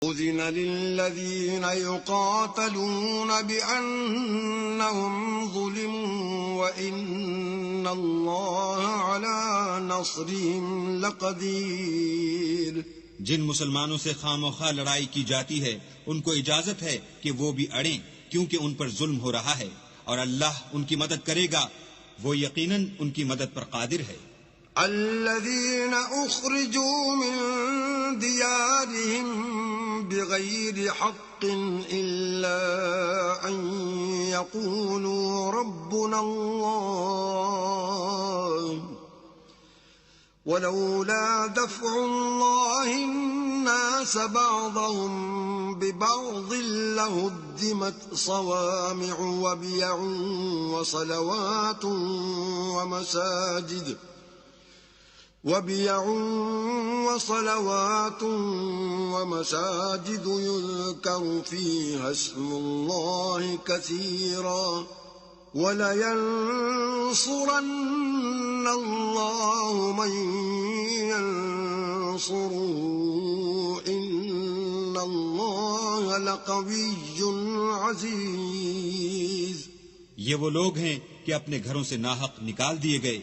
أذن للذين يقاتلون بأنهم ظلموا وإن الله على نصرهم لقدير۔ جن مسلمانوں سے خواہ مخواہ لڑائی کی جاتی ہے ان کو اجازت ہے کہ وہ بھی اڑیں، کیونکہ ان پر ظلم ہو رہا ہے، اور اللہ ان کی مدد کرے گا، وہ یقیناً ان کی مدد پر قادر ہے۔ الذين أخرجوا من ديارهم بغير حق إلا أن يقولوا ربنا الله ولولا دفع الله الناس بعضهم ببعض لهدمت صوامع وبيع وصلوات ومساجد يذكر فيها اسم الله كثيرا ولينصرن الله من ينصره إن الله لقوي عزيز۔ یہ وہ لوگ ہیں کہ اپنے گھروں سے ناحق نکال دیے گئے،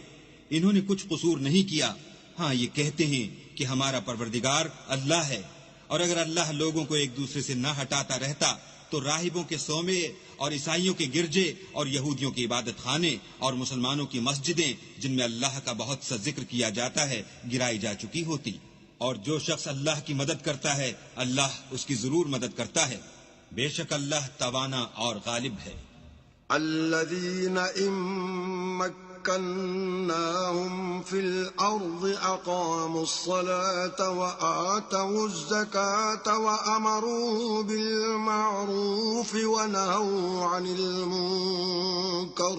انہوں نے کچھ قصور نہیں کیا، ہاں یہ کہتے ہیں کہ ہمارا پروردگار اللہ ہے، اور اگر اللہ لوگوں کو ایک دوسرے سے نہ ہٹاتا رہتا تو راہبوں کے صومعے اور عیسائیوں کے گرجے اور یہودیوں کے عبادت خانے اور مسلمانوں کی مسجدیں جن میں اللہ کا بہت سا ذکر کیا جاتا ہے گرائی جا چکی ہوتی۔ اور جو شخص اللہ کی مدد کرتا ہے اللہ اس کی ضرور مدد کرتا ہے، بے شک اللہ توانا اور غالب ہے۔ الذين إن مكناهم في الأرض أقاموا الصلاة وآتوا الزكاة وأمروا بالمعروف ونهوا عن المنكر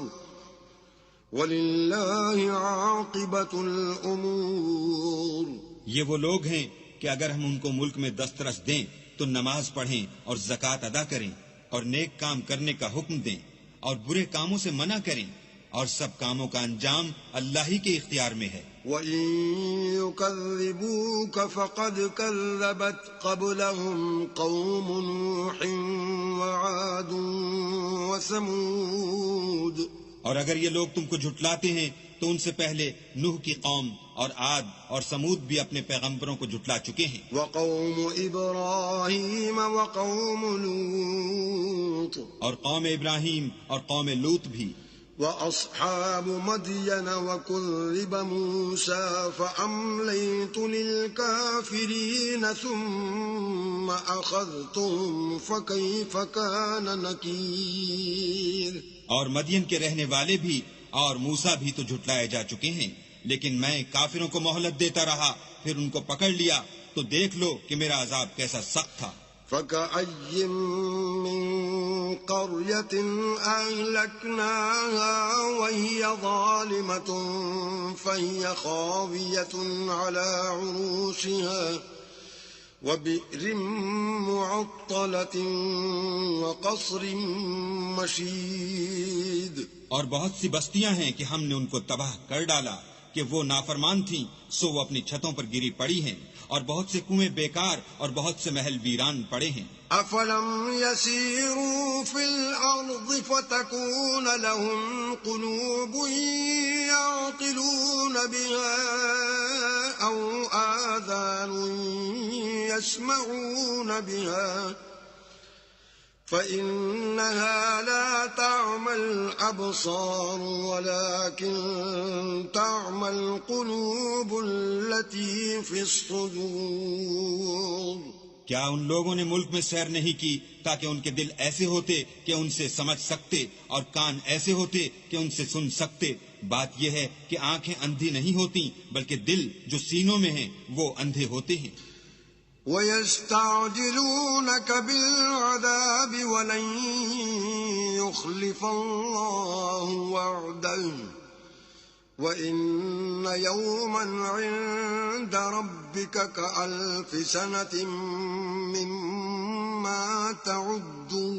ولله عاقبة الأمور۔ یہ وہ لوگ ہیں کہ اگر ہم ان کو ملک میں دسترس دیں تو نماز پڑھیں اور زکوٰۃ ادا کریں اور نیک کام کرنے کا حکم دیں اور برے کاموں سے منع کریں، اور سب کاموں کا انجام اللہ ہی کے اختیار میں ہے۔ وَإِن يُكَذِّبُوكَ فَقَدْ كَذَّبَتْ قَبْلَهُمْ قَوْمُ نُوحٍ وَعَادٌ وَثَمُودُ۔ اور اگر یہ لوگ تم کو جھٹلاتے ہیں تو ان سے پہلے نوح کی قوم اور عاد اور سمود بھی اپنے پیغمبروں کو جھٹلا چکے ہیں۔ وَقَوْمُ إِبْرَاهِيمَ وَقَوْمُ لُوطٍ، اور قوم ابراہیم اور قوم لوط بھی۔ وَأَصْحَابُ مَدْيَنَ وَكُذِّبَ مُوسَى فَأَمْلَيْتُ لِلْكَافِرِينَ ثُمَّ أَخَذْتُهُمْ فَكَيْفَ كَانَ نَكِيرِ۔ اور مدین کے رہنے والے بھی اور موسیٰ بھی تو جھٹلائے جا چکے ہیں، لیکن میں کافروں کو مہلت دیتا رہا، پھر ان کو پکڑ لیا تو دیکھ لو کہ میرا عذاب کیسا سخت تھا۔ فَكَأَيٍّ مِّن قَرْيَةٍ أَهْلَكْنَاهَا وَهِيَ ظَالِمَةٌ فَهِيَ خَاوِيَةٌ عَلَى عُرُوشِهَا وَبِئْرٍ مُّعَطَّلَةٍ وَقَصْرٍ مَّشِيدٍ۔ اور بہت سی بستیاں ہیں کہ ہم نے ان کو تباہ کر ڈالا کہ وہ نافرمان تھیں، سو وہ اپنی چھتوں پر گری پڑی ہیں، اور بہت سے کنویں بیکار اور بہت سے محل ویران پڑے ہیں۔ افلم يسيروا في الارض فتكون لهم قلوب يعقلون بها او آذان يسمعون بها فإنها لا تعمى الأبصار ولكن تعمى القلوب التي في الصدور۔ کیا ان لوگوں نے ملک میں سیر نہیں کی تاکہ ان کے دل ایسے ہوتے کہ ان سے سمجھ سکتے اور کان ایسے ہوتے کہ ان سے سن سکتے؟ بات یہ ہے کہ آنکھیں اندھی نہیں ہوتی بلکہ دل جو سینوں میں ہیں وہ اندھے ہوتے ہیں۔ وَيَسْتَعْجِلُونَكَ بِالْعَذَابِ وَلَن يُخْلِفَ اللَّهُ وَعْدَهُ وَإِنَّ يَوْمًا عِندَ رَبِّكَ كَأَلْفِ سَنَةٍ مِّمَّا تَعُدُّونَ۔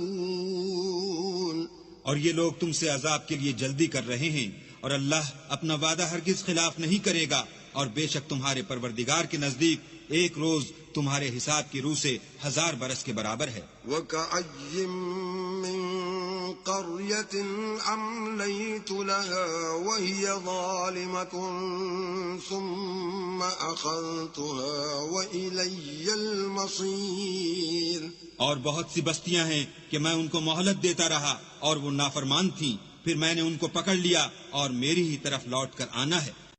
اور یہ لوگ تم سے عذاب کے لیے جلدی کر رہے ہیں، اور اللہ اپنا وعدہ ہرگز خلاف نہیں کرے گا، اور بے شک تمہارے پروردگار کے نزدیک ایک روز تمہارے حساب کی روح سے 1000 برس کے برابر ہے۔ وَكَأَيٍّ مِّن قَرْيَةٍ أَمْلَيْتُ لَهَا وَهِيَ ظَالِمَةٌ ثُمَّ أَخَذْتُهَا وَإِلَيَّ الْمَصِيرُ۔ اور بہت سی بستیاں ہیں کہ میں ان کو مہلت دیتا رہا اور وہ نافرمان تھیں، پھر میں نے ان کو پکڑ لیا اور میری ہی طرف لوٹ کر آنا ہے۔